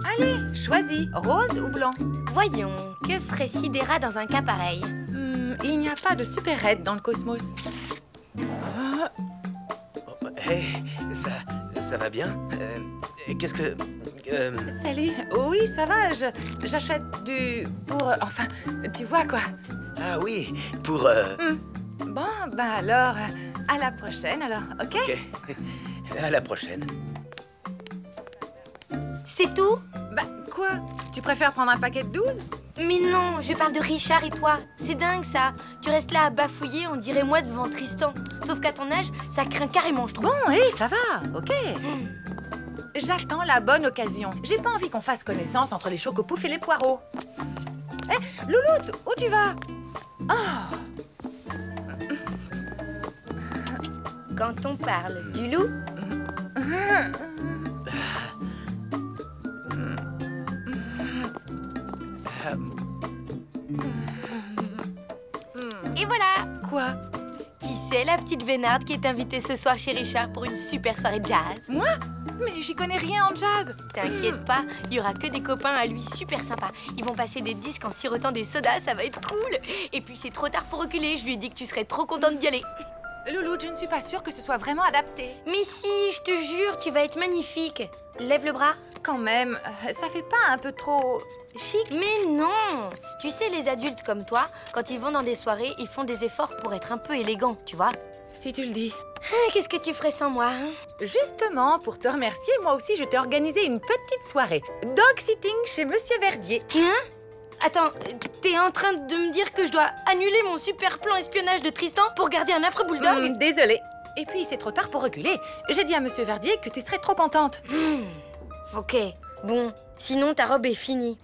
Allez, choisis, rose ou blanc? Voyons, que ferait Sidera dans un cas pareil? Il n'y a pas de super-aide dans le cosmos. Hey, ça va bien? Qu'est-ce que... Salut. Oui, ça va, j'achète pour... enfin, tu vois quoi. Ah oui, pour... Bon, ben alors, à la prochaine alors, ok? Ok, à la prochaine. C'est tout? Bah, quoi? Tu préfères prendre un paquet de 12? Mais non, je parle de Richard et toi. C'est dingue ça. Tu restes là à bafouiller, on dirait moi devant Tristan. Sauf qu'à ton âge, ça craint carrément, je trouve. Bon, hé, ça va, ok. J'attends la bonne occasion. J'ai pas envie qu'on fasse connaissance entre les chocopoufs et les poireaux. Hé, Louloute, où tu vas? Oh. Quand on parle du loup... Et voilà! Quoi? Qui c'est la petite vénarde qui est invitée ce soir chez Richard pour une super soirée jazz? Moi? Mais j'y connais rien en jazz. T'inquiète pas, il y aura que des copains à lui super sympas. Ils vont passer des disques en sirotant des sodas, ça va être cool. Et puis c'est trop tard pour reculer, je lui ai dit que tu serais trop contente d'y aller. Louloute, je ne suis pas sûre que ce soit vraiment adapté. Mais si, je te jure, tu vas être magnifique. Lève le bras. Quand même, ça fait pas un peu trop chic? Mais non! Tu sais, les adultes comme toi, quand ils vont dans des soirées, ils font des efforts pour être un peu élégants, tu vois? Si tu le dis. Qu'est-ce que tu ferais sans moi, hein? Justement, pour te remercier, moi aussi, je t'ai organisé une petite soirée. Dog sitting chez Monsieur Verdier. Hein? Attends, t'es en train de me dire que je dois annuler mon super plan espionnage de Tristan pour garder un affreux bulldog? Désolée. Et puis, c'est trop tard pour reculer. J'ai dit à Monsieur Verdier que tu serais trop contente. Ok, bon, sinon ta robe est finie.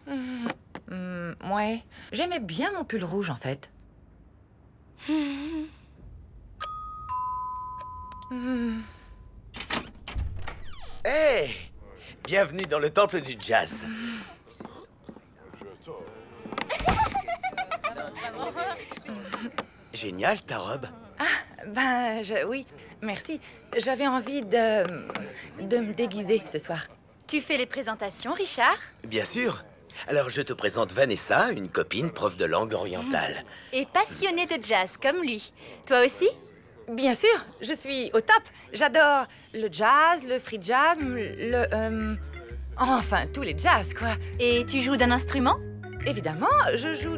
Ouais. J'aimais bien mon pull rouge, en fait. Hey! Bienvenue dans le temple du jazz. Génial, ta robe. Ben, oui, merci. J'avais envie de me déguiser ce soir. Tu fais les présentations, Richard? Bien sûr. Alors, je te présente Vanessa, une copine prof de langue orientale. Et passionnée de jazz, comme lui. Toi aussi? Bien sûr, je suis au top. J'adore le jazz, le free jazz, enfin, tous les jazz, quoi. Et tu joues d'un instrument? Évidemment, je joue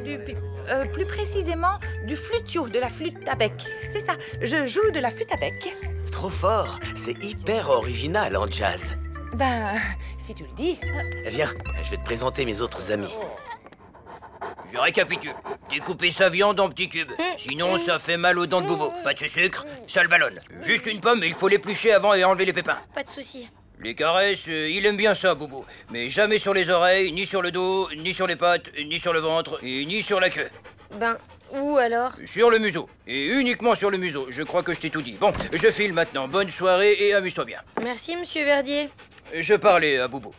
plus précisément du flutio, de la flûte à bec. C'est ça, je joue de la flûte à bec. Trop fort. C'est hyper original en jazz. Ben, si tu le dis. Viens, je vais te présenter mes autres amis. Je récapitule. Découper sa viande en petits cubes. Sinon, ça fait mal aux dents de Bobo. Pas de sucre, ça le ballonne. Juste une pomme, mais il faut l'éplucher avant et enlever les pépins. Pas de souci. Les caresses, il aime bien ça, Bobo. Mais jamais sur les oreilles, ni sur le dos, ni sur les pattes, ni sur le ventre, et ni sur la queue. Ben, où alors? Sur le museau. Et uniquement sur le museau. Je crois que je t'ai tout dit. Bon, je file maintenant. Bonne soirée et amuse-toi bien. Merci, Monsieur Verdier. Je parlais à Bobo.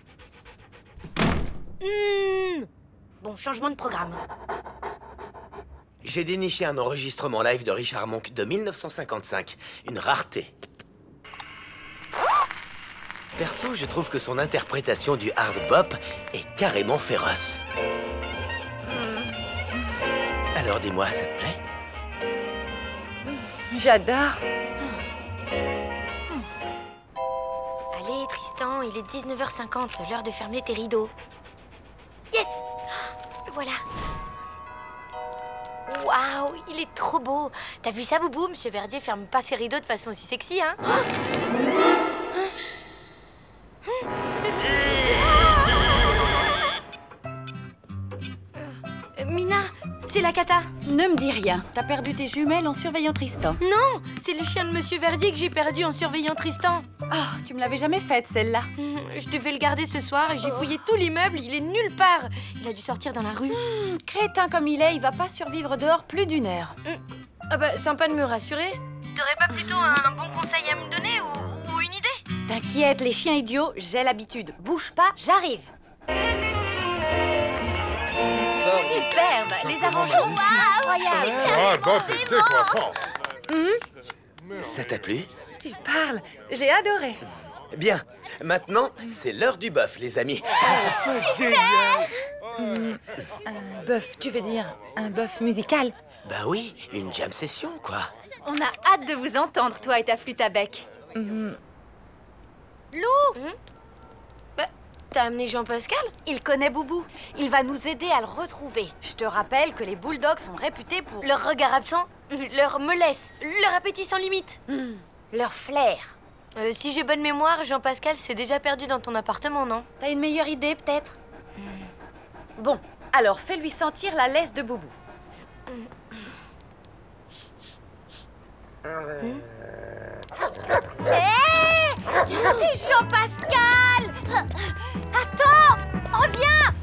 Bon, changement de programme. J'ai déniché un enregistrement live de Richard Monk de 1955. Une rareté. Perso, je trouve que son interprétation du hard bop est carrément féroce. Alors dis-moi, ça te plaît? J'adore. Allez, Tristan, il est 19h50, l'heure de fermer tes rideaux. Yes! Le voilà. Waouh, il est trop beau. T'as vu ça, Boubou? Monsieur Verdier ferme pas ses rideaux de façon aussi sexy, hein? Mina, c'est la cata. Ne me dis rien. T'as perdu tes jumelles en surveillant Tristan. Non, c'est le chien de Monsieur Verdier que j'ai perdu en surveillant Tristan. Oh, tu me l'avais jamais faite, celle-là. Je devais le garder ce soir et j'ai fouillé tout l'immeuble, il est nulle part. Il a dû sortir dans la rue. Crétin comme il est, il va pas survivre dehors plus d'une heure. Ah bah, sympa de me rassurer. T'aurais pas plutôt un bon conseil à me donner ou une idée? T'inquiète, les chiens idiots, j'ai l'habitude. Bouge pas, j'arrive. Superbe, les arrangements incroyables. Ah, bon pété, quoi. Ça t'a plu? tu parles. J'ai adoré. Bien, maintenant, c'est l'heure du bœuf, les amis. Un bœuf, tu veux dire un bœuf musical? Bah oui, une jam session, quoi. On a hâte de vous entendre, toi et ta flûte à bec. T'as amené Jean-Pascal? Il connaît Boubou. Il va nous aider à le retrouver. Je te rappelle que les bulldogs sont réputés pour Leur regard absent, leur mollesse, leur appétit sans limite. leur flair. Si j'ai bonne mémoire, Jean-Pascal s'est déjà perdu dans ton appartement, non? T'as une meilleure idée, peut-être? Bon, alors fais-lui sentir la laisse de Boubou. Hé, Jean-Pascal! Attends! Reviens!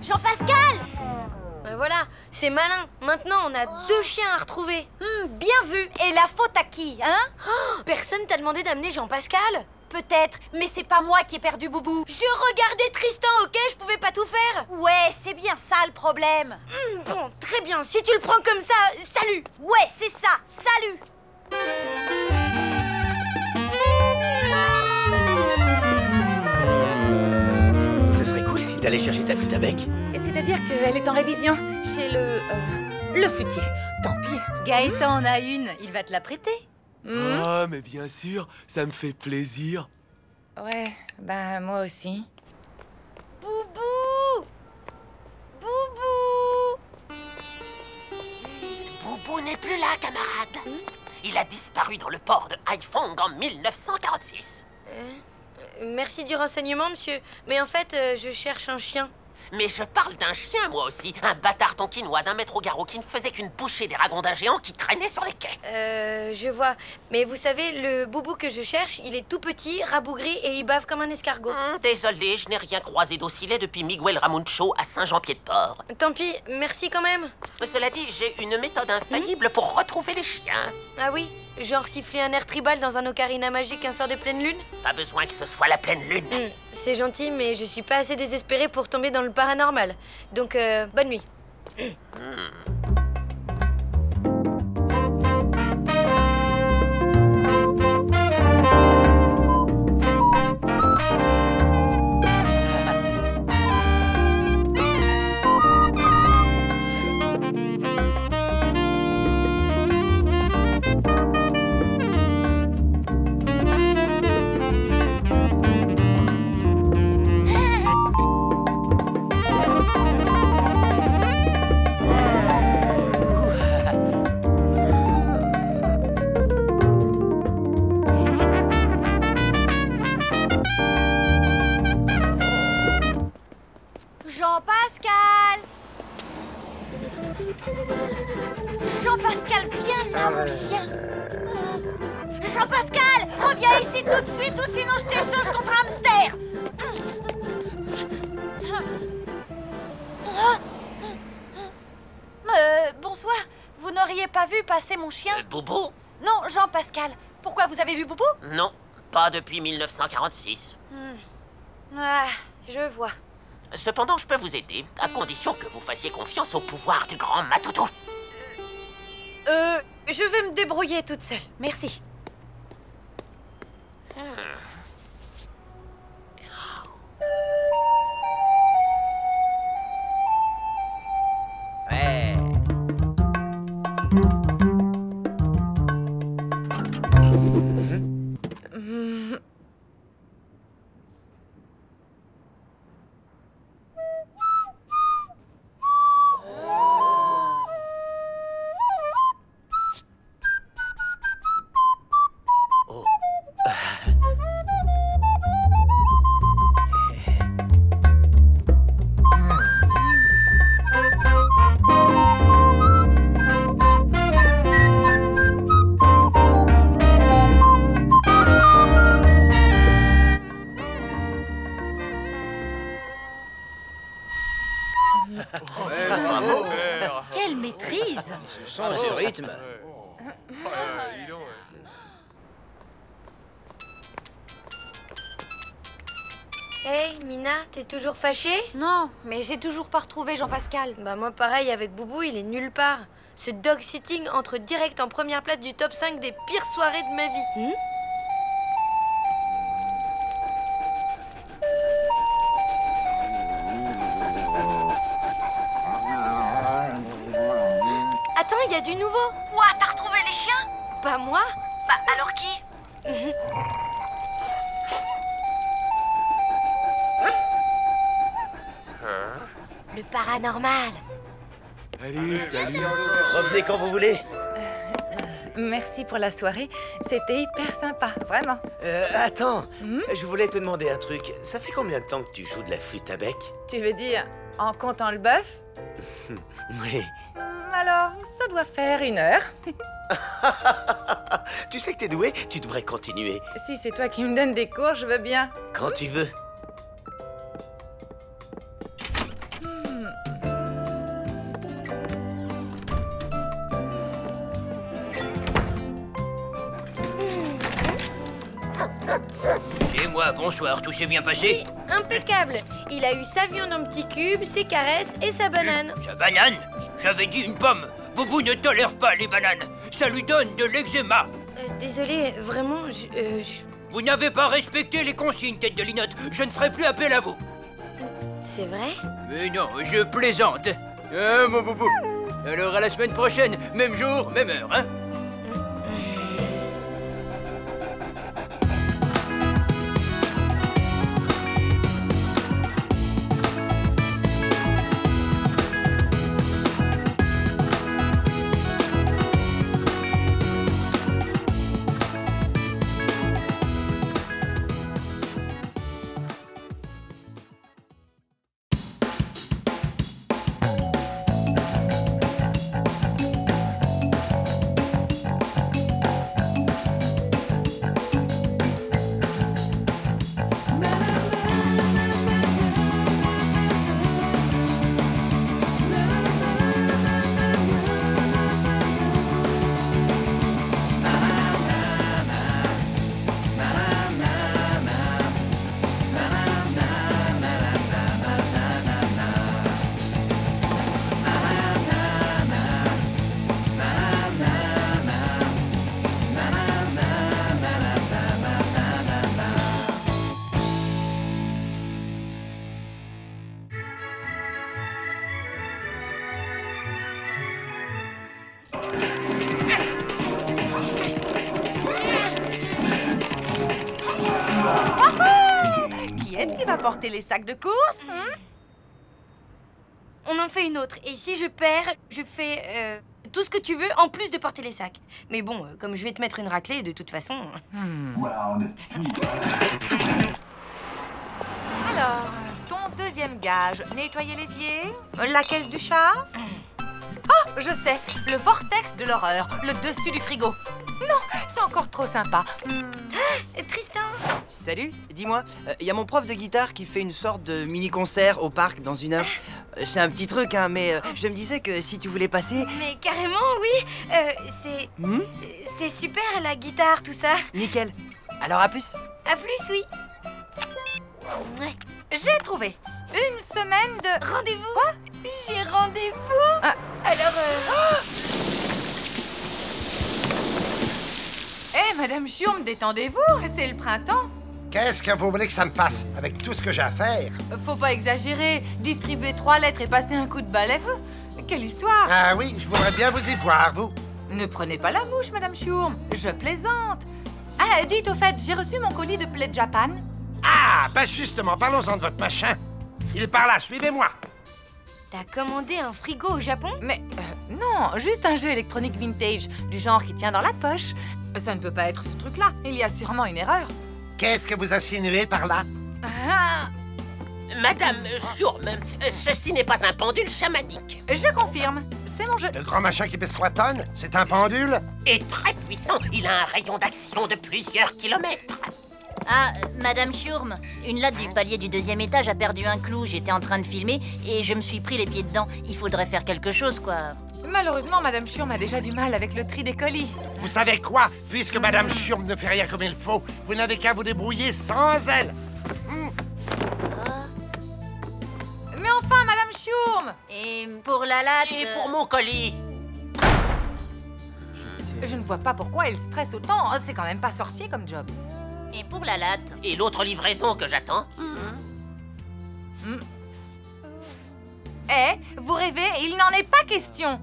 Jean-Pascal! Voilà, c'est malin. Maintenant, on a 2 chiens à retrouver. Bien vu. Et la faute à qui, hein? Personne t'a demandé d'amener Jean-Pascal? Peut-être, mais c'est pas moi qui ai perdu Boubou. Je regardais Tristan, ok? Je pouvais pas tout faire. Ouais, c'est bien ça le problème. Bon, très bien. Si tu le prends comme ça, salut! Ouais, c'est ça. Salut! Ce serait cool si t'allais chercher ta flûte à bec. C'est-à-dire qu'elle est en révision chez le flûtier. Tant pis. Gaëtan en a une. Il va te la prêter. Ah, mais bien sûr, ça me fait plaisir. Ouais, bah moi aussi. Boubou! Boubou! Boubou n'est plus là, camarade. Il a disparu dans le port de Haiphong en 1946. Merci du renseignement, monsieur. Mais en fait, je cherche un chien. Mais je parle d'un chien, moi aussi. Un bâtard tonkinois d'un mètre au garrot qui ne faisait qu'une bouchée des ragondins géants qui traînaient sur les quais. Je vois. Mais vous savez, le Boubou que je cherche, il est tout petit, rabougri et il bave comme un escargot. Désolé, je n'ai rien croisé d'aussi laid depuis Miguel Ramuncho à Saint-Jean-Pied-de-Port. Tant pis, merci quand même. Cela dit, j'ai une méthode infaillible pour retrouver les chiens. Ah oui? Genre siffler un air tribal dans un ocarina magique un soir de pleine lune? Pas besoin que ce soit la pleine lune. C'est gentil, mais je suis pas assez désespérée pour tomber dans le paranormal. Donc, bonne nuit. Jean-Pascal! Jean-Pascal, viens là, mon chien! Jean-Pascal, reviens ici tout de suite ou sinon je t'échange contre un hamster! Bonsoir, vous n'auriez pas vu passer mon chien? Boubou? Non, Jean-Pascal. Pourquoi, vous avez vu Boubou? Non, pas depuis 1946. Ah, je vois. Cependant, je peux vous aider, à condition que vous fassiez confiance au pouvoir du grand Matoutou. Je vais me débrouiller toute seule. Merci. Ouais. Quelle maîtrise! Ce sens du rythme. Hey, Mina, t'es toujours fâchée? Non, mais j'ai toujours pas retrouvé Jean-Pascal. Bah moi pareil, avec Boubou, il est nulle part. Ce dog sitting entre direct en première place du top 5 des pires soirées de ma vie. Attends, il y a du nouveau. Quoi, t'as retrouvé les chiens? Pas moi. Bah, alors qui? Le paranormal. Allez, salut. Revenez quand vous voulez. Merci pour la soirée. C'était hyper sympa, vraiment. Attends, je voulais te demander un truc. Ça fait combien de temps que tu joues de la flûte à bec? Tu veux dire en comptant le bœuf? Oui. Alors, ça doit faire 1 heure. Tu sais que t'es doué, tu devrais continuer. Si c'est toi qui me donnes des cours, je veux bien. Quand tu veux. C'est moi, bonsoir, tout s'est bien passé? Impeccable. Il a eu sa viande en petits cubes, ses caresses et sa banane. Sa banane? J'avais dit une pomme. Boubou ne tolère pas les bananes. Ça lui donne de l'eczéma. Désolé, vraiment, Vous n'avez pas respecté les consignes, tête de linotte. Je ne ferai plus appel à vous. C'est vrai? Mais non, je plaisante. Ah, mon boubou. Alors à la semaine prochaine, même jour, même heure, hein? Qui va porter les sacs de course? On en fait une autre. Et si je perds, je fais tout ce que tu veux en plus de porter les sacs. Mais bon, comme je vais te mettre une raclée, de toute façon... Alors, ton deuxième gage, nettoyer l'évier, la caisse du chat. Oh, je sais, le vortex de l'horreur, le dessus du frigo. Non, c'est encore trop sympa. Tristan. Salut, dis-moi, y a mon prof de guitare qui fait une sorte de mini-concert au parc dans 1 heure. C'est un petit truc, hein, mais je me disais que si tu voulais passer... Mais carrément, oui. C'est super, la guitare, tout ça. Nickel. Alors à plus. À plus, oui. Ouais. J'ai trouvé une semaine de... Rendez-vous. Quoi? J'ai rendez-vous. Alors, Madame Chiourme, détendez-vous, c'est le printemps. Qu'est-ce que vous voulez que ça me fasse avec tout ce que j'ai à faire? Faut pas exagérer, distribuer 3 lettres et passer un coup de balai. Quelle histoire! Ah oui, je voudrais bien vous y voir, vous. Ne prenez pas la mouche, Madame Chiourme, je plaisante. Ah, dites au fait, j'ai reçu mon colis de Play Japan. Ah, ben justement, parlons-en de votre machin. Il est par là, suivez-moi. t'as commandé un frigo au Japon? Mais non, juste un jeu électronique vintage, du genre qui tient dans la poche. Ça ne peut pas être ce truc-là, il y a sûrement une erreur. Qu'est-ce que vous insinuez par là? Ah, Madame Chiourme, ceci n'est pas un pendule chamanique. je confirme, c'est mon jeu. Le grand machin qui pèse 3 tonnes, c'est un pendule? Et très puissant, il a un rayon d'action de plusieurs kilomètres. Ah, Madame Chiourme, une latte du palier du 2e étage a perdu un clou. J'étais en train de filmer et je me suis pris les pieds dedans. Il faudrait faire quelque chose, quoi. Malheureusement, Madame Chiourme a déjà du mal avec le tri des colis. Vous savez quoi? Puisque Madame Chiourme ne fait rien comme il faut, vous n'avez qu'à vous débrouiller sans elle. Mais enfin, Madame Chiourme! Et pour la latte... Et pour mon colis. vois pas pourquoi elle stresse autant. C'est quand même pas sorcier comme job. Et pour la latte? Et l'autre livraison que j'attends? Vous rêvez? Il n'en est pas question.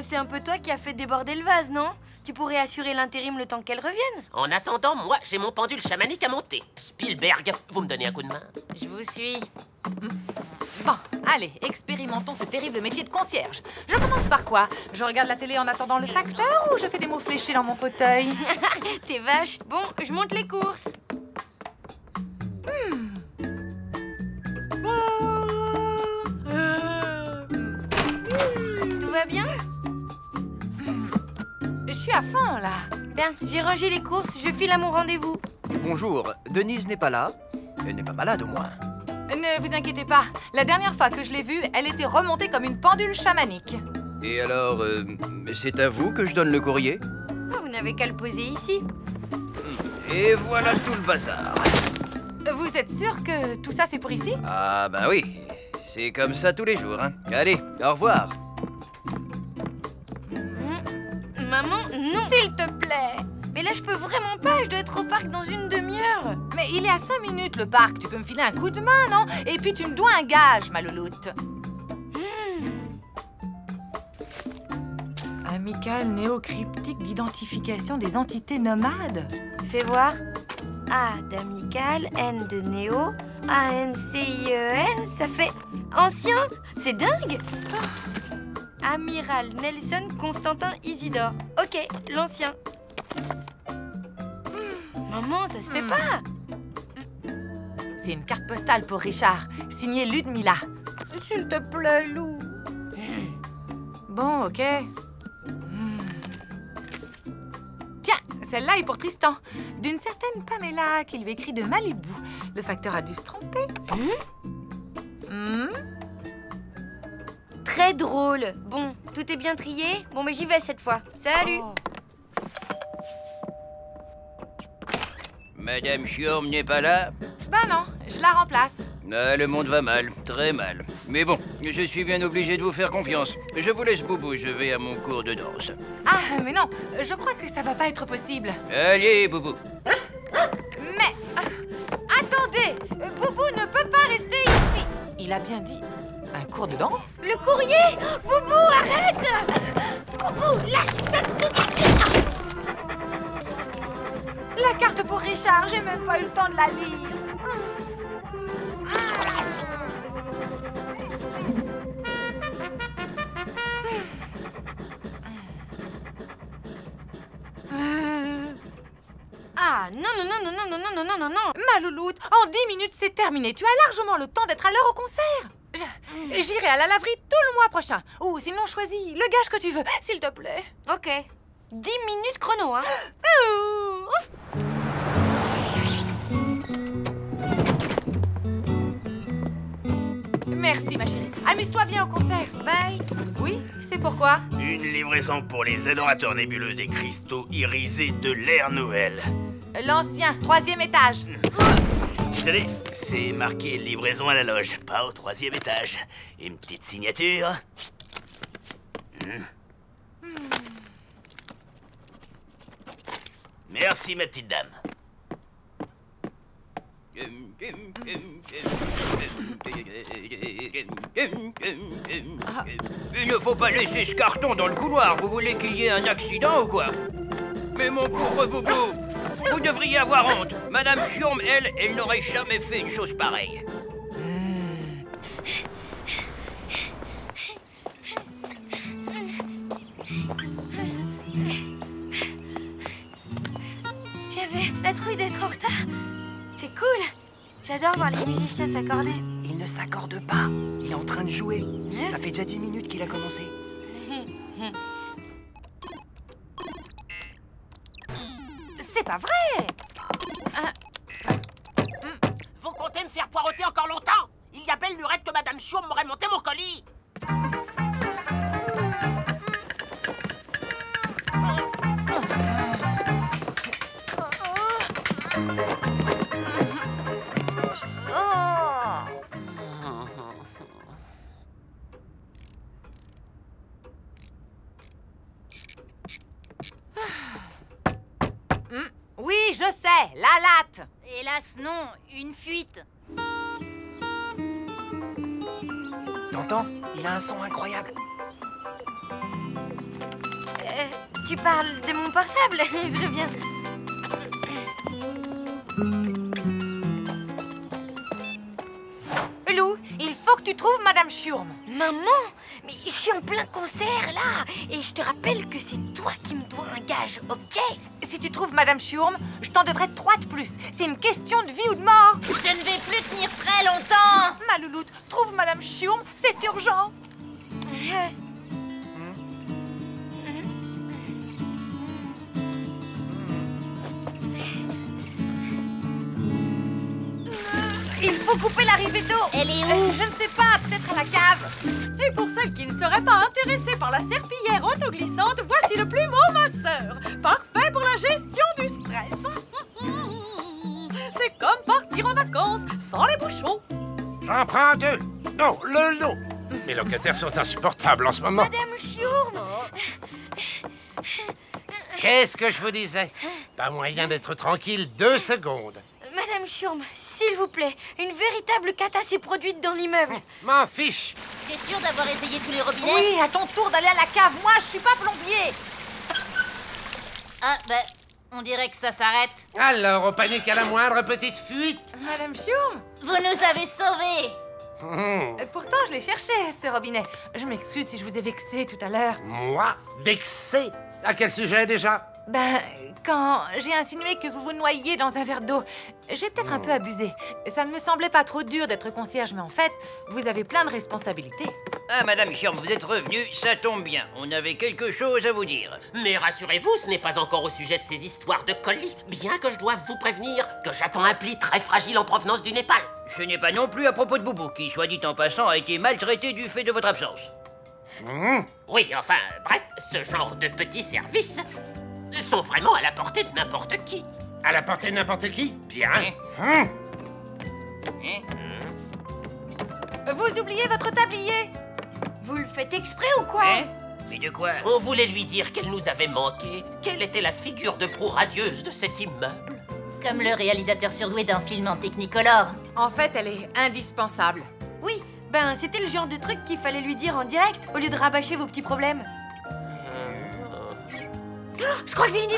C'est un peu toi qui as fait déborder le vase, non? Tu pourrais assurer l'intérim le temps qu'elle revienne. En attendant, moi, j'ai mon pendule chamanique à monter. Spielberg, vous me donnez un coup de main? Je vous suis. Bon, allez, expérimentons ce terrible métier de concierge. Je commence par quoi? Je regarde la télé en attendant le facteur ou je fais des mots fléchés dans mon fauteuil? T'es vache. Bon, je monte les courses. Tout va bien? Je suis à fond, là. Bien, j'ai rangé les courses, je file à mon rendez-vous. Bonjour, Denise n'est pas là. Elle n'est pas malade au moins. Ne vous inquiétez pas. La dernière fois que je l'ai vue, elle était remontée comme une pendule chamanique. Et alors, c'est à vous que je donne le courrier? Ah, vous n'avez qu'à le poser ici. Et voilà tout le bazar. Vous êtes sûr que tout ça, c'est pour ici? Ah bah oui, c'est comme ça tous les jours, hein. Allez, au revoir. Maman, non. S'il te plaît. Mais là, je peux vraiment pas, je dois être au parc dans une demi-heure. Mais il est à 5 minutes, le parc. Tu peux me filer un coup de main, non? Et puis tu me dois un gage, ma louloute. Amical néocryptique d'identification des entités nomades. Fais voir. A d'amical, N de néo, A-N-C-I-E-N, ça fait ancien. C'est dingue. Amiral Nelson Constantin Isidore. Ok, l'ancien. Maman, ça se fait pas. C'est une carte postale pour Richard, signée Ludmilla. S'il te plaît, Lou. Bon, ok. Tiens, celle-là est pour Tristan. D'une certaine Pamela qui lui écrit de Malibu. Le facteur a dû se tromper. Très drôle. Bon, tout est bien trié. Bon, mais j'y vais cette fois. Salut. Oh. Madame Chiorme n'est pas là? Ben non, je la remplace. Ah, le monde va mal, très mal. Mais bon, je suis bien obligé de vous faire confiance. Je vous laisse, Boubou, je vais à mon cours de danse. Ah, mais non, je crois que ça va pas être possible. Allez, Boubou. Mais... attendez, Boubou ne peut pas rester ici. Il a bien dit un cours de danse? Le courrier. Boubou, arrête. Boubou, lâche ça tout de suite. La carte pour Richard, j'ai même pas eu le temps de la lire. Ah, non, non, non, non, non, non, non, non, non, non. Ma louloute, en 10 minutes, c'est terminé. Tu as largement le temps d'être à l'heure au concert. J'irai à la laverie tout le mois prochain. Ou sinon, choisis le gage que tu veux, s'il te plaît. Ok. 10 minutes chrono, hein. Merci, ma chérie. Amuse-toi bien au concert. Bye. Oui, c'est pourquoi? Une livraison pour les adorateurs nébuleux des cristaux irisés de l'ère nouvelle. L'ancien, 3e étage. Tenez, c'est marqué livraison à la loge, pas au 3e étage. Une petite signature. Merci, ma petite dame. Il ne faut pas laisser ce carton dans le couloir. Vous voulez qu'il y ait un accident ou quoi? Mais mon pauvre Boubou, vous devriez avoir honte. Madame Chiorme, elle n'aurait jamais fait une chose pareille. J'avais la trouille d'être en retard. C'est cool. J'adore voir les musiciens s'accorder. Il ne s'accorde pas. Il est en train de jouer. Ça fait déjà 10 minutes qu'il a commencé. C'est pas vrai. Vous comptez me faire poireauter encore longtemps? Il y a belle lurette que Madame Chiorme m'aurait monté mon colis. Oui, je sais, la latte. Hélas, non, une fuite. T'entends? Il a un son incroyable. Tu parles de mon portable? Je reviens. Lou, il faut que tu trouves Madame Schurm. Maman, mais je suis en plein concert là. Et je te rappelle que c'est toi qui me dois un gage, ok? Si tu trouves Madame Schurm, je t'en devrais 3 de plus. C'est une question de vie ou de mort. Je ne vais plus tenir très longtemps. Ma louloute, trouve Madame Schurm, c'est urgent. Il faut couper l'arrivée d'eau. Elle est où? Je ne sais pas, peut-être à la cave. Et pour celles qui ne seraient pas intéressées par la serpillière autoglissante, voici le plumeau masseur. Parfait pour la gestion du stress. C'est comme partir en vacances sans les bouchons. J'en prends 2. Non, le lot. Mes locataires sont insupportables en ce moment. Madame Schurm. Qu'est-ce que je vous disais? Pas moyen d'être tranquille 2 secondes. Madame Schurm, s'il vous plaît, une véritable cata s'est produite dans l'immeuble. M'en fiche. T'es sûr d'avoir essayé tous les robinets? Oui, à ton tour d'aller à la cave. Moi, je suis pas plombier. Ah, ben, on dirait que ça s'arrête. Alors, on panique à la moindre petite fuite. Madame Schurm. Vous nous avez sauvés. Pourtant, je l'ai cherché, ce robinet. Je m'excuse si je vous ai vexé tout à l'heure. Moi? Vexé? À quel sujet déjà? Ben, quand j'ai insinué que vous vous noyiez dans un verre d'eau, j'ai peut-être un peu abusé. Ça ne me semblait pas trop dur d'être concierge, mais en fait, vous avez plein de responsabilités. Ah, Madame Schurm, vous êtes revenue, ça tombe bien. On avait quelque chose à vous dire. Mais rassurez-vous, ce n'est pas encore au sujet de ces histoires de colis, bien que je doive vous prévenir que j'attends un pli très fragile en provenance du Népal. Ce n'est pas non plus à propos de Boubou, qui, soit dit en passant, a été maltraité du fait de votre absence. Oui, enfin, bref, ce genre de petits services sont vraiment à la portée de n'importe qui. À la portée de n'importe qui? Bien. Vous oubliez votre tablier. Vous le faites exprès ou quoi? Mais de quoi? On voulait lui dire qu'elle nous avait manqué, qu'elle était la figure de proue radieuse de cet immeuble. Comme le réalisateur surdoué d'un film en Technicolor. En fait, elle est indispensable. Oui, ben c'était le genre de truc qu'il fallait lui dire en direct, au lieu de rabâcher vos petits problèmes. Oh, je crois que j'ai une idée.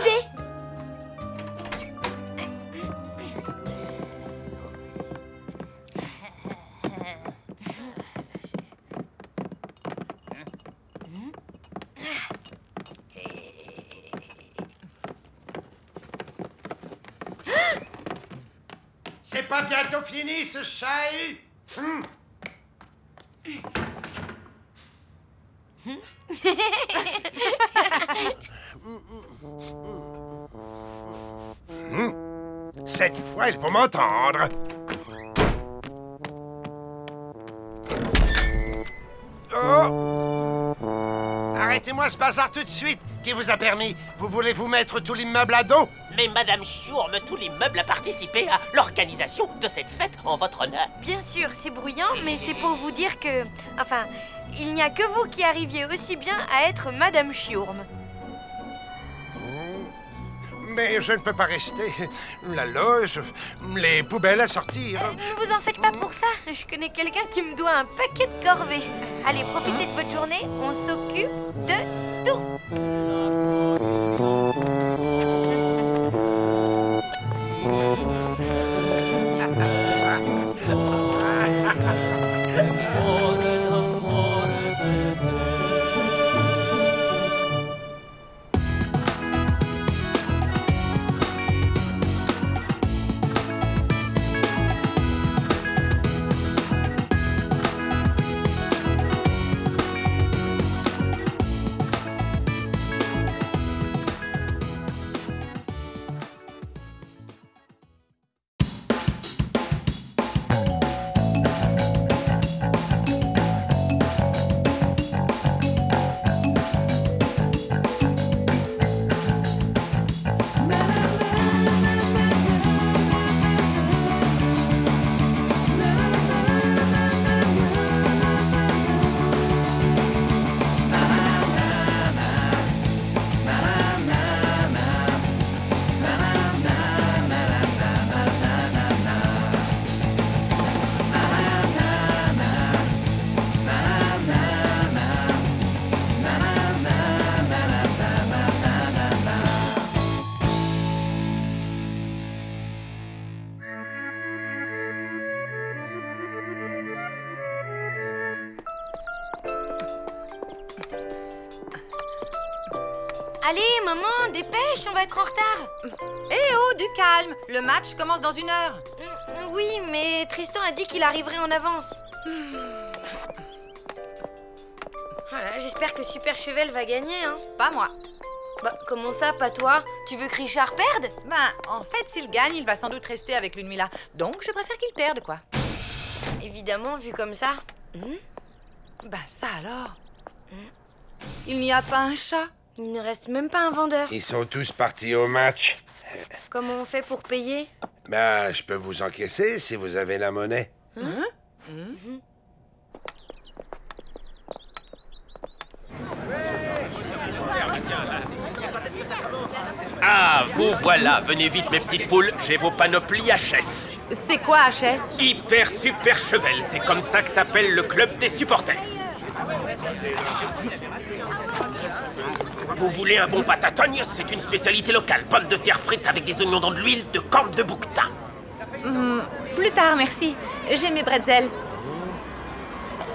C'est pas bientôt fini, ce chahut? Cette fois, il faut m'entendre. Oh! Arrêtez-moi ce bazar tout de suite. Qui vous a permis? Vous voulez vous mettre tout l'immeuble à dos? Mais Madame Schurm, tout l'immeuble a participé à l'organisation de cette fête en votre honneur. Bien sûr, c'est bruyant, mais c'est pour vous dire que... Enfin, il n'y a que vous qui arriviez aussi bien à être Madame Schurm. Mais je ne peux pas rester. La loge, les poubelles à sortir. Ne vous en faites pas pour ça. Je connais quelqu'un qui me doit un paquet de corvées. Allez, profitez de votre journée. On s'occupe de tout. Allez, maman, dépêche, on va être en retard. Eh oh, du calme. Le match commence dans 1 heure. Oui, mais Tristan a dit qu'il arriverait en avance. Voilà, j'espère que Super Chevel va gagner, hein. Pas moi. Bah, comment ça, pas toi? Tu veux que Richard perde? Ben, en fait, s'il gagne, il va sans doute rester avec Ludmilla. Donc, je préfère qu'il perde, quoi. Évidemment, vu comme ça. Ben, ça alors. Il n'y a pas un chat. Il ne reste même pas un vendeur. Ils sont tous partis au match. Comment on fait pour payer? Ben, je peux vous encaisser si vous avez la monnaie. Ah, vous voilà, venez vite mes petites poules, j'ai vos panoplies HS. C'est quoi HS? Hyper Super Chevel, c'est comme ça que s'appelle le club des supporters. Vous voulez un bon patatogne? C'est une spécialité locale, pommes de terre frites avec des oignons dans de l'huile de corne de bouquetin. Plus tard, merci. J'ai mes bretzels.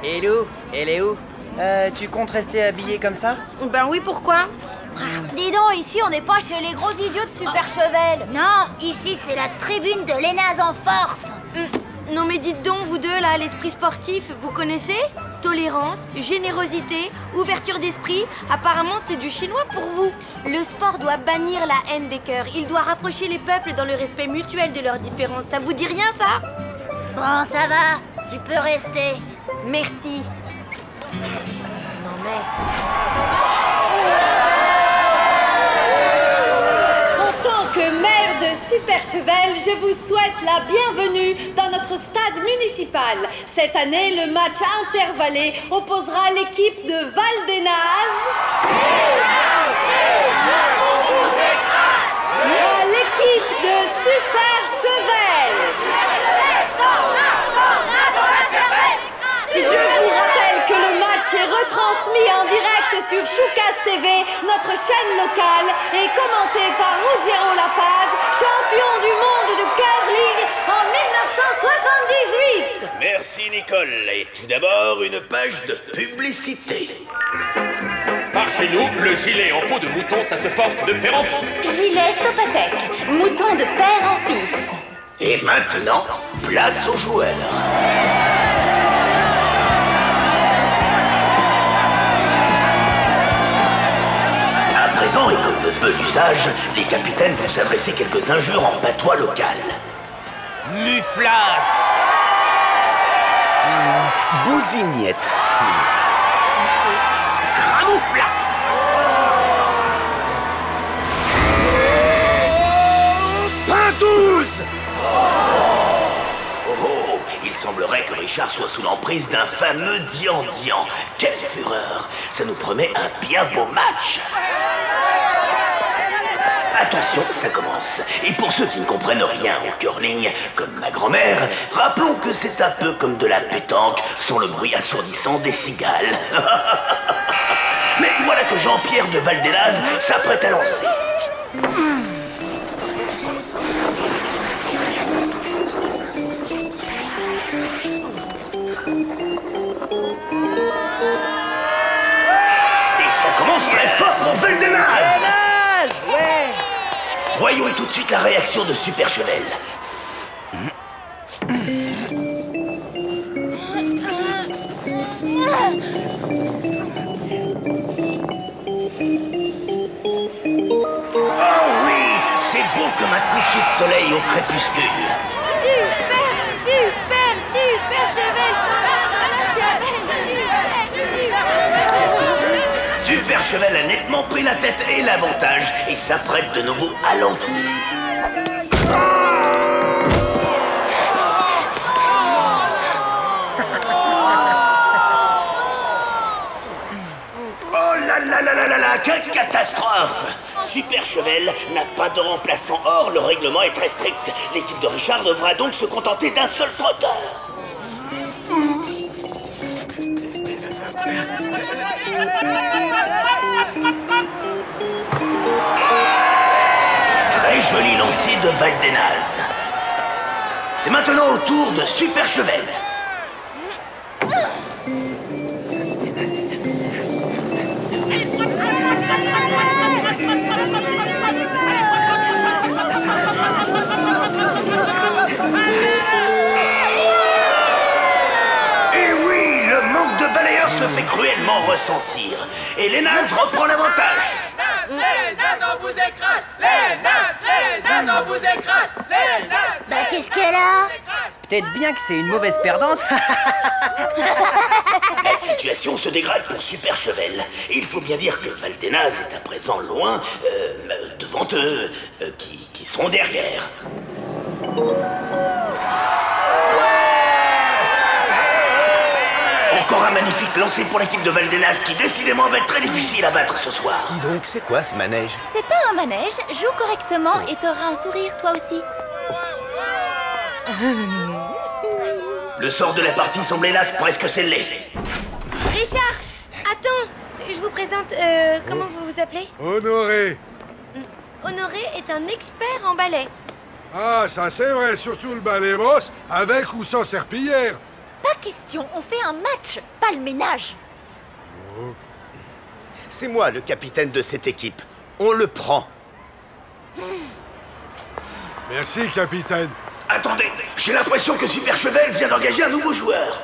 Et Lou, elle est où? Tu comptes rester habillée comme ça? Ben oui, pourquoi? Dis donc, ici on n'est pas chez les gros idiots de Super Chevel. Non, ici c'est la tribune de l'Énaz en force. Non mais dites donc, vous deux là, l'esprit sportif, vous connaissez? Tolérance, générosité, ouverture d'esprit, apparemment c'est du chinois pour vous. Le sport doit bannir la haine des cœurs, il doit rapprocher les peuples dans le respect mutuel de leurs différences. Ça vous dit rien ça? Bon, ça va, tu peux rester. Merci. Non mais... En tant que maire de Super Chevel, je vous souhaite la bienvenue dans notre stade municipal. Cette année, le match intervallé opposera l'équipe de Val-d'Énaz à l'équipe de Super Chevel. Je vous rappelle que le match est retransmis en direct sur Choucas TV, notre chaîne locale, et commenté par Ruggiero La Paz, champion du monde de curling en 1978. Merci Nicole. Et tout d'abord, une page de publicité. Par chez nous, le gilet en peau de mouton, ça se porte de père en fils. Gilet Sopatec, mouton de père en fils. Et maintenant, place aux joueurs. À présent, et comme de peu d'usage, les capitaines vont s'adresser quelques injures en patois local. Muflas. Bousignette. Gramouflas. Pintouze. Oh, il semblerait que Richard soit sous l'emprise d'un fameux Dian-Dian. Quelle fureur! Ça nous promet un bien beau match. Attention, ça commence. Et pour ceux qui ne comprennent rien au curling, comme ma grand-mère, rappelons que c'est un peu comme de la pétanque, sans le bruit assourdissant des cigales. Mais voilà que Jean-Pierre de Val-d'Énaz s'apprête à lancer. Et ça commence très fort pour Val-d'Énaz. Ouais. Voyons tout de suite la réaction de Super Chevel. Oh oui, c'est beau comme un coucher de soleil au crépuscule. Super Chevel, Super Chevel a nettement pris la tête et l'avantage et s'apprête de nouveau à lancer. Oh là là là là là là, quelle catastrophe! Super Chevel n'a pas de remplaçant. Or, le règlement est très strict. L'équipe de Richard devra donc se contenter d'un seul frotteur. Très joli lancier de Val-d'Énaz. C'est maintenant au tour de Super Chevel. ressentir. Et les nazes reprend l'avantage. Les nazes, on vous écrase! Les nazes, on vous écrase! Les nazes! Bah, qu'est-ce qu'elle a? Peut-être bien que c'est une mauvaise perdante. La situation se dégrade pour Super Chevel. Il faut bien dire que Valdenaz est à présent loin, devant eux, qui sont derrière. Encore un magnifique lancé pour l'équipe de Valdenaz qui décidément va être très difficile à battre ce soir. Dis donc, c'est quoi ce manège? C'est pas un manège, joue correctement et t'auras un sourire toi aussi. Le sort de la partie semble hélas presque scellé. Richard, attends, je vous présente, comment vous vous appelez? Honoré. Honoré est un expert en ballet. Ah, ça c'est vrai, surtout le ballet boss, avec ou sans serpillière. Pas question, on fait un match, pas le ménage. C'est moi le capitaine de cette équipe. On le prend. Merci, capitaine. Attendez, j'ai l'impression que Super Chevel vient d'engager un nouveau joueur.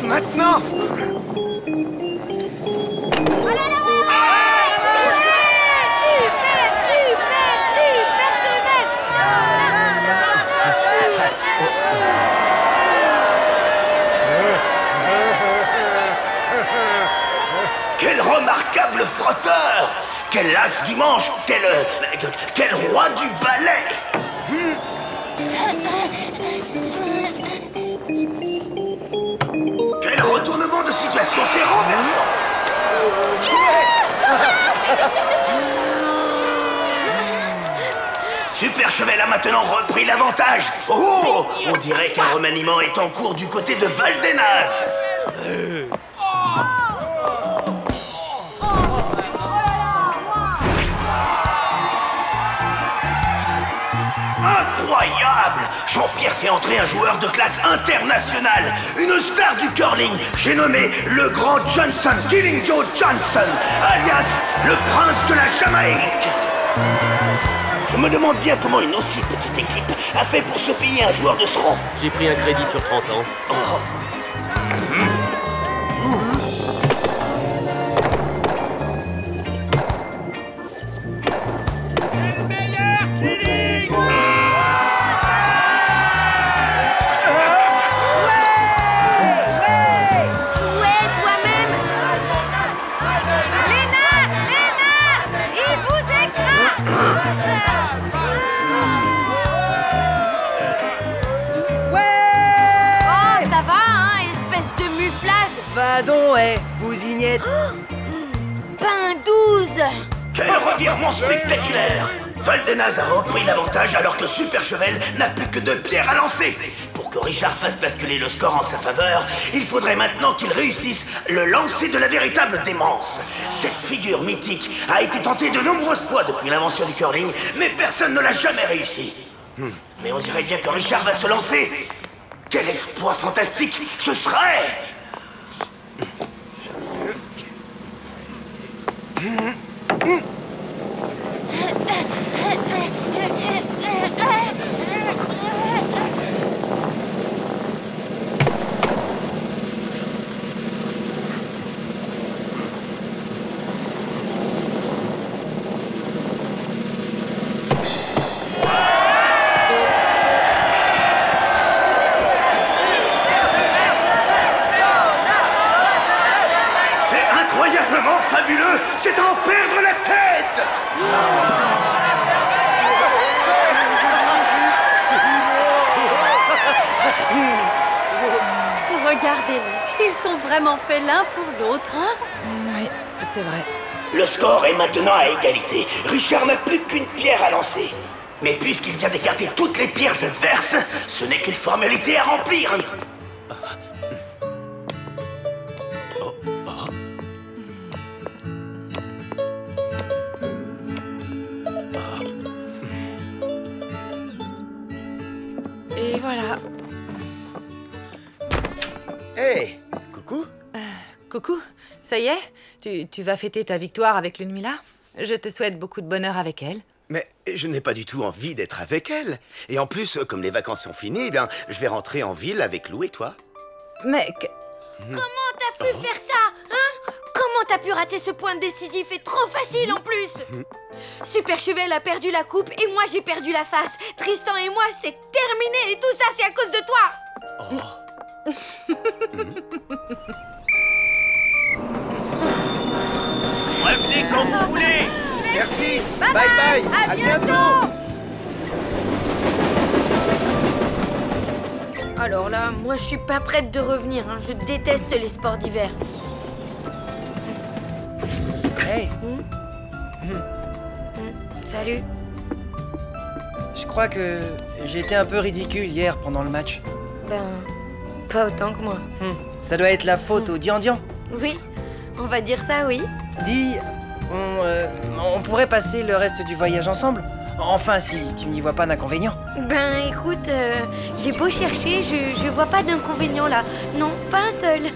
Maintenant! Quel remarquable frotteur! Quel as du manche! Quel roi du ballet! Quel retournement de situation! C'est renversant! Super Chevel a maintenant repris l'avantage! Oh! On dirait qu'un remaniement est en cours du côté de Valdenaz! Incroyable! Jean-Pierre fait entrer un joueur de classe internationale, une star du curling, j'ai nommé le grand Johnson, Killing Joe Johnson, alias le prince de la Jamaïque. Je me demande bien comment une aussi petite équipe a fait pour se payer un joueur de ce rang. J'ai pris un crédit sur 30 ans. Oh. Pardon, bousignette. Pain 12. Quel revirement spectaculaire! Valdenaz a repris l'avantage alors que Super Chevel n'a plus que 2 pierres à lancer. Pour que Richard fasse basculer le score en sa faveur, il faudrait maintenant qu'il réussisse le lancer de la véritable démence. Cette figure mythique a été tentée de nombreuses fois depuis l'invention du curling, mais personne ne l'a jamais réussi. Mais on dirait bien que Richard va se lancer. Quel exploit fantastique ce serait! Fabuleux, c'est en perdre la tête! Regardez-les, ils sont vraiment faits l'un pour l'autre, hein? Oui, c'est vrai. Le score est maintenant à égalité. Richard n'a plus qu'une pierre à lancer. Mais puisqu'il vient d'écarter toutes les pierres adverses, ce n'est qu'une formalité à remplir. Et voilà. Hey, coucou. Coucou. Ça y est, tu vas fêter ta victoire avec Lunmila? Je te souhaite beaucoup de bonheur avec elle. Mais je n'ai pas du tout envie d'être avec elle. Et en plus, comme les vacances sont finies, ben, je vais rentrer en ville avec Lou et toi. Mais... Comment t'as pu faire ça, hein? Comment t'as pu rater ce point décisif et trop facile en plus? Super Chevel a perdu la coupe et moi j'ai perdu la face. Tristan et moi, c'est terminé et tout ça, c'est à cause de toi. Revenez quand vous voulez. Merci. Bye bye. À bientôt. Alors là, moi je suis pas prête de revenir, hein. Je déteste les sports d'hiver. Hey. Salut. Je crois que j'ai été un peu ridicule hier pendant le match. Ben, pas autant que moi. Ça doit être la faute au Dian-Dian. Oui, on va dire ça, oui. Dis, on pourrait passer le reste du voyage ensemble? Enfin, si tu n'y vois pas d'inconvénient. Ben écoute, j'ai beau chercher, je vois pas d'inconvénient là. Non, pas un seul.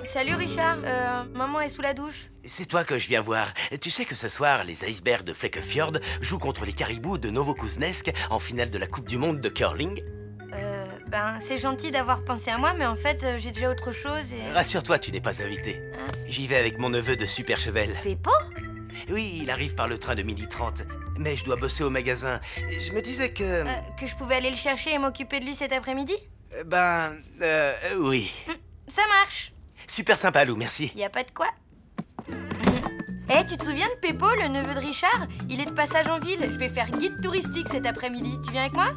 Salut Richard, maman est sous la douche. C'est toi que je viens voir. Tu sais que ce soir, les icebergs de Flekkefjord jouent contre les caribous de Novokuznesk en finale de la Coupe du Monde de curling? Ben, c'est gentil d'avoir pensé à moi, mais en fait, j'ai déjà autre chose et... Rassure-toi, tu n'es pas invité. J'y vais avec mon neveu de Super Chevel. Peppo? Oui, il arrive par le train de 12h30. Mais je dois bosser au magasin. Je me disais que... Que je pouvais aller le chercher et m'occuper de lui cet après-midi? Oui. Ça marche. Super sympa, Lou, merci. Y a pas de quoi. Eh, tu te souviens de Peppo, le neveu de Richard? Il est de passage en ville. Je vais faire guide touristique cet après-midi. Tu viens avec moi?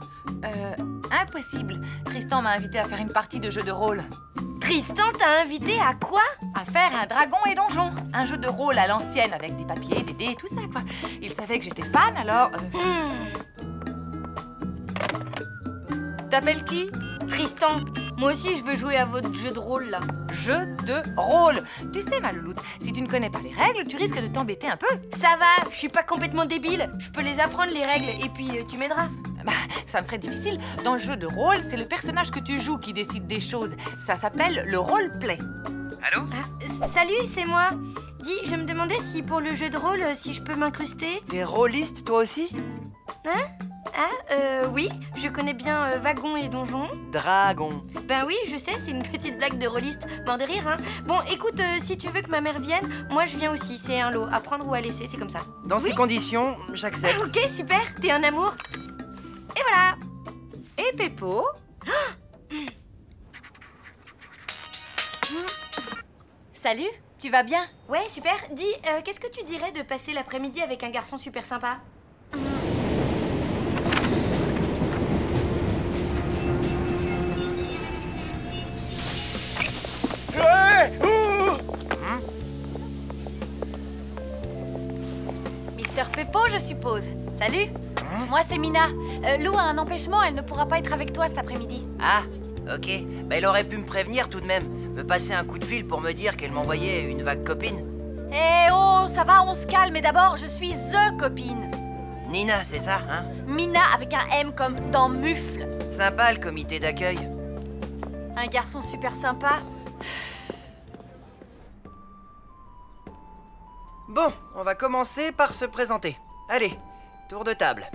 Impossible. Tristan m'a invité à faire une partie de jeu de rôle. Tristan t'a invité à quoi? À faire un dragon et donjon. Un jeu de rôle à l'ancienne avec des papiers, des dés et tout ça, quoi. Il savait que j'étais fan, alors... T'appelles qui? Tristan. Moi aussi, je veux jouer à votre jeu de rôle, là. Jeu de rôle. Tu sais, ma louloute, si tu ne connais pas les règles, tu risques de t'embêter un peu. Ça va, je suis pas complètement débile. Je peux les apprendre, les règles, et puis tu m'aideras. Bah, ça me serait difficile. Dans le jeu de rôle, c'est le personnage que tu joues qui décide des choses. Ça s'appelle le roleplay. Allô? Salut, c'est moi. Dis, je me demandais si pour le jeu de rôle, si je peux m'incruster. T'es rôliste, toi aussi? Hein? Oui, je connais bien Wagon et Donjon. Dragon. Ben oui, je sais, c'est une petite blague de rôliste. Mort de rire, hein. Bon, écoute, si tu veux que ma mère vienne, moi je viens aussi. C'est un lot, à prendre ou à laisser, c'est comme ça. Dans ces conditions, j'accepte. Ok, super, t'es un amour. Et voilà. Et Peppo? Salut, tu vas bien? Ouais, super. Dis, qu'est-ce que tu dirais de passer l'après-midi avec un garçon super sympa? Mister Peppo, je suppose. Salut. Moi, c'est Mina. Lou a un empêchement, elle ne pourra pas être avec toi cet après-midi. Ah, ok. Bah, elle aurait pu me prévenir tout de même. Me passer un coup de fil pour me dire qu'elle m'envoyait une vague copine. Eh oh, ça va, on se calme. Mais d'abord, je suis THE copine. Nina, c'est ça, hein? Mina avec un M comme dans mufle. Sympa le comité d'accueil. Un garçon super sympa. Bon, on va commencer par se présenter. Allez, tour de table.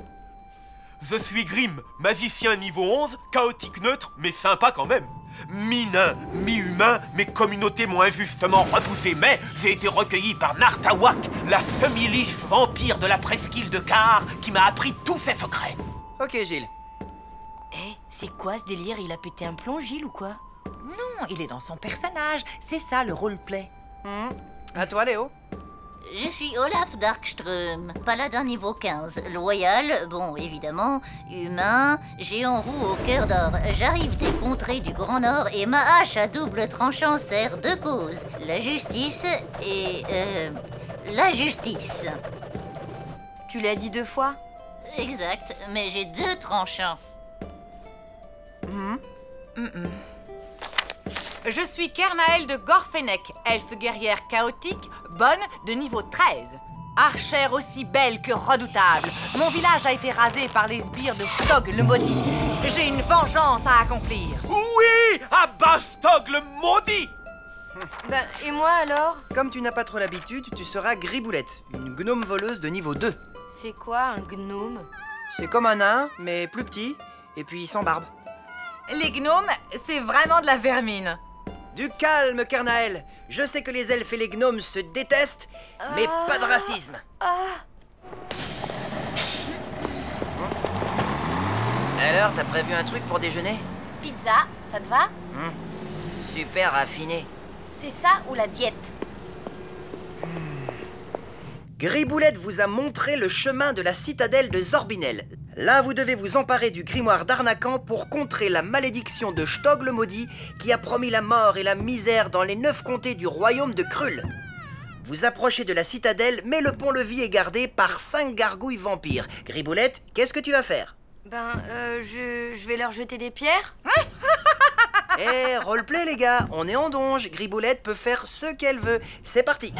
Je suis Grim, magicien niveau 11, chaotique neutre, mais sympa quand même. Mi-nain, mi-humain, mes communautés m'ont injustement repoussé, mais j'ai été recueilli par Nartawak, la semi-liche vampire de la presqu'île de Kahar, qui m'a appris tous ses secrets. Ok, Gilles. Eh, c'est quoi ce délire? Il a pété un plomb, Gilles, ou quoi? Non, il est dans son personnage. C'est ça, le roleplay. À toi, Léo. Je suis Olaf Darkström, paladin niveau 15, loyal, bon évidemment, humain, géant roux au cœur d'or. J'arrive des contrées du Grand Nord et ma hache à double tranchant sert deux causes, la justice et... la justice. Tu l'as dit 2 fois? Exact, mais j'ai 2 tranchants. Je suis Kernael de Gorfennek, elfe guerrière chaotique, bonne de niveau 13. Archère aussi belle que redoutable. Mon village a été rasé par les sbires de Stog le maudit. J'ai une vengeance à accomplir. Oui, à Bastog le maudit. Ben, et moi alors? Comme tu n'as pas trop l'habitude, tu seras Griboulette, une gnome voleuse de niveau 2. C'est quoi un gnome? C'est comme un nain, mais plus petit, et puis sans barbe. Les gnomes, c'est vraiment de la vermine. Du calme, Kernael. Je sais que les elfes et les gnomes se détestent, mais pas de racisme. Alors, t'as prévu un truc pour déjeuner? Pizza, ça te va? Super raffiné. C'est ça ou la diète? Griboulette vous a montré le chemin de la citadelle de Zorbinel. Là, vous devez vous emparer du grimoire d'Arnacan pour contrer la malédiction de Stog le maudit qui a promis la mort et la misère dans les 9 comtés du royaume de Krull. Vous approchez de la citadelle, mais le pont-levis est gardé par 5 gargouilles vampires. Griboulette, qu'est-ce que tu vas faire? Ben, je vais leur jeter des pierres. Eh, roleplay les gars, on est en donge. Griboulette peut faire ce qu'elle veut. C'est parti.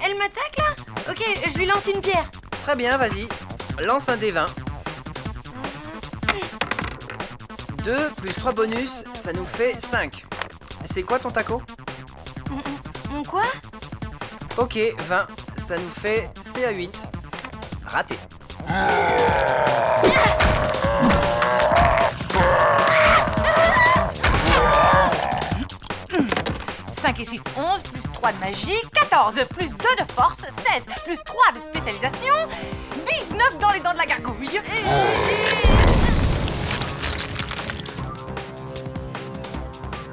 Elle m'attaque là? Ok, je lui lance une pierre. Très bien, vas-y. Lance un dé 20. 2 plus 3 bonus, ça nous fait 5. C'est quoi ton taco? Mon quoi? Ok, 20. Ça nous fait CA8. Raté. 5 et 6, 11, plus 3 de magie, 14, plus 2 de force, 16, plus 3 de spécialisation, 19 dans les dents de la gargouille.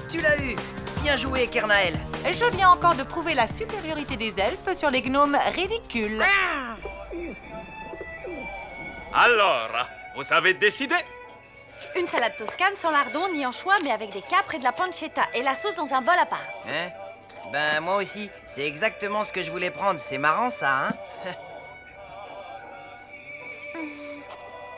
Tu l'as eu. Bien joué, Kernael. Je viens encore de prouver la supériorité des elfes sur les gnomes ridicules. Alors, vous avez décidé? Une salade toscane sans lardon ni anchois, mais avec des capres et de la pancetta et la sauce dans un bol à part. Hein? Ben, moi aussi. C'est exactement ce que je voulais prendre. C'est marrant, ça, hein?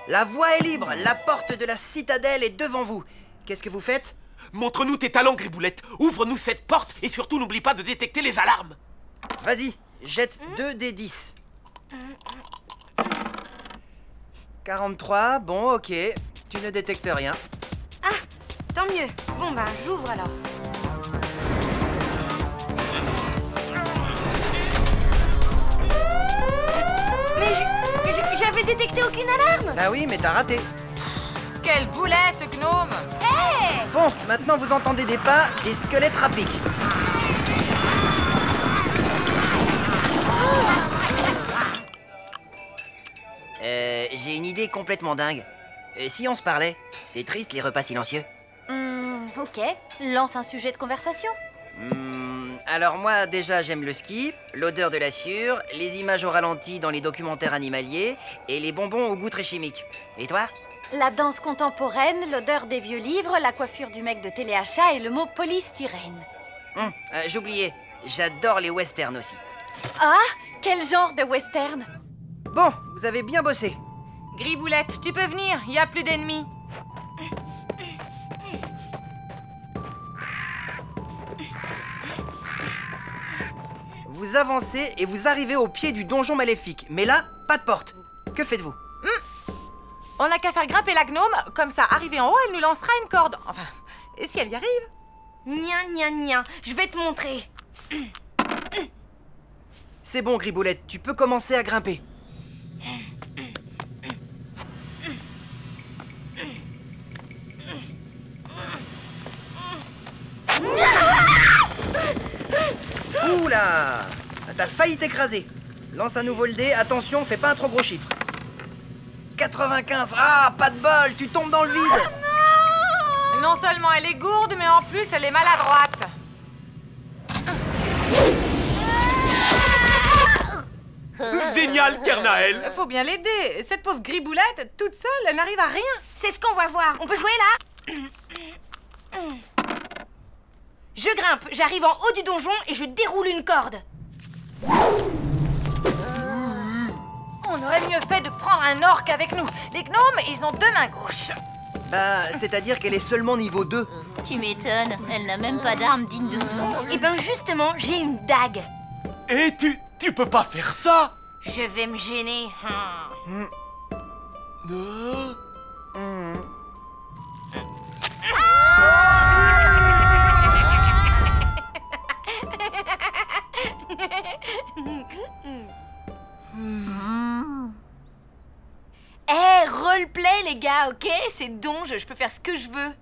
La voie est libre. La porte de la citadelle est devant vous. Qu'est-ce que vous faites? Montre-nous tes talents, Griboulette. Ouvre-nous cette porte et surtout n'oublie pas de détecter les alarmes. Vas-y, jette 2 des 10. 43, bon, ok. Tu ne détectes rien. Ah, tant mieux. Bon, ben, j'ouvre alors. Mais j'avais détecté aucune alarme. Bah oui, mais t'as raté. Quel boulet, ce gnome! Hey! Bon, maintenant vous entendez des pas, des squelettes rapiques. J'ai une idée complètement dingue. Si on se parlait, c'est triste les repas silencieux. Ok, lance un sujet de conversation. Alors moi, déjà, j'aime le ski, l'odeur de la sciure, les images au ralenti dans les documentaires animaliers et les bonbons au goût très chimique. Et toi? La danse contemporaine, l'odeur des vieux livres, la coiffure du mec de téléachat et le mot polystyrène. J'oubliais, j'adore les westerns aussi. Ah, quel genre de western? Bon, vous avez bien bossé. Griboulette, tu peux venir, il n'y a plus d'ennemis. Vous avancez et vous arrivez au pied du donjon maléfique. Mais là, pas de porte. Que faites-vous? On n'a qu'à faire grimper la gnome, comme ça, arrivée en haut, elle nous lancera une corde. Enfin, et si elle y arrive? Nia, nia, nia. Je vais te montrer. C'est bon, Griboulette, tu peux commencer à grimper. Oula! T'as failli t'écraser. Lance à nouveau le dé, attention, fais pas un trop gros chiffre. 95, ah, pas de bol, tu tombes dans le vide. Non seulement elle est gourde, mais en plus elle est maladroite. Génial, Kernael. Faut bien l'aider. Cette pauvre Griboulette, toute seule, elle n'arrive à rien. C'est ce qu'on va voir. On peut jouer là? Je grimpe, j'arrive en haut du donjon et je déroule une corde. On aurait mieux fait de prendre un orc avec nous. Les gnomes, ils ont 2 mains gauches. Bah, c'est-à-dire qu'elle est seulement niveau 2. Tu m'étonnes, elle n'a même pas d'arme digne de son. Et ben justement, j'ai une dague. Et tu peux pas faire ça. Je vais me gêner. Roleplay les gars, ok? C'est donge, je peux faire ce que je veux.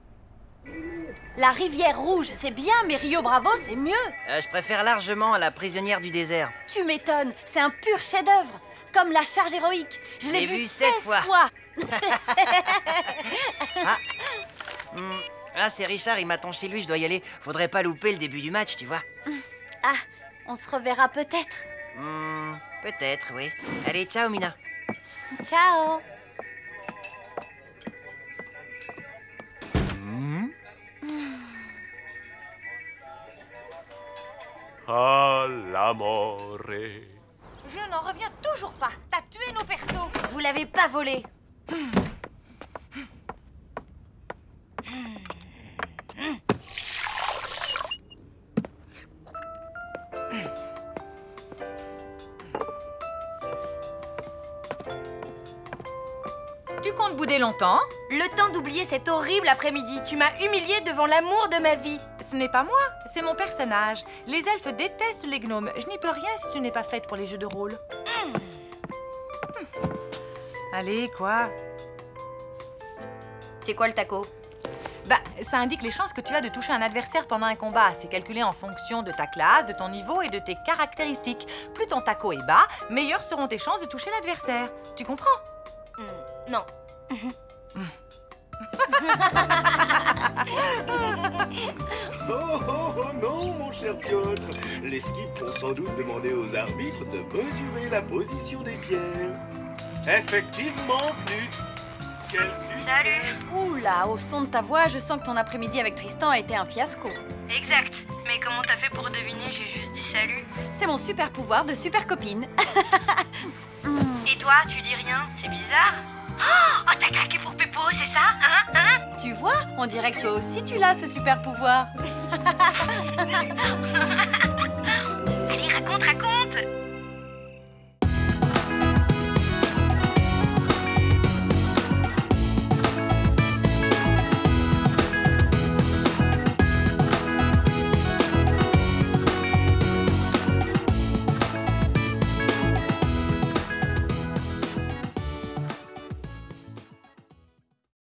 La rivière rouge, c'est bien, mais Rio Bravo, c'est mieux. Je préfère largement la prisonnière du désert. Tu m'étonnes, c'est un pur chef-d'œuvre. Comme la charge héroïque. Je l'ai vu 16 fois. Ah, c'est Richard, il m'attend chez lui, je dois y aller. Faudrait pas louper le début du match, tu vois. Ah, on se reverra peut-être. Peut-être, oui. Allez, ciao, Mina. Ciao. Ah, l'amore. Je n'en reviens toujours pas. T'as tué nos persos. Vous l'avez pas volé. Tu comptes bouder longtemps? Le temps d'oublier cet horrible après-midi. Tu m'as humiliée devant l'amour de ma vie. Ce n'est pas moi, c'est mon personnage. Les elfes détestent les gnomes. Je n'y peux rien si tu n'es pas faite pour les jeux de rôle. Allez, quoi? C'est quoi le taco? Bah, ça indique les chances que tu as de toucher un adversaire pendant un combat. C'est calculé en fonction de ta classe, de ton niveau et de tes caractéristiques. Plus ton taco est bas, meilleures seront tes chances de toucher l'adversaire. Tu comprends? Non. Oh non, mon cher Piotr. Les skips vont sans doute demander aux arbitres de mesurer la position des pierres. Effectivement, Flux. Quel Salut. Oula, au son de ta voix, je sens que ton après-midi avec Tristan a été un fiasco. Exact. Mais comment t'as fait pour deviner? J'ai juste dit salut. C'est mon super pouvoir de super copine. Et toi, tu dis rien? C'est bizarre. Oh, t'as craqué pour Péppo, c'est ça? Hein? Tu vois, on dirait que toi aussi tu l'as, ce super pouvoir. Allez, raconte.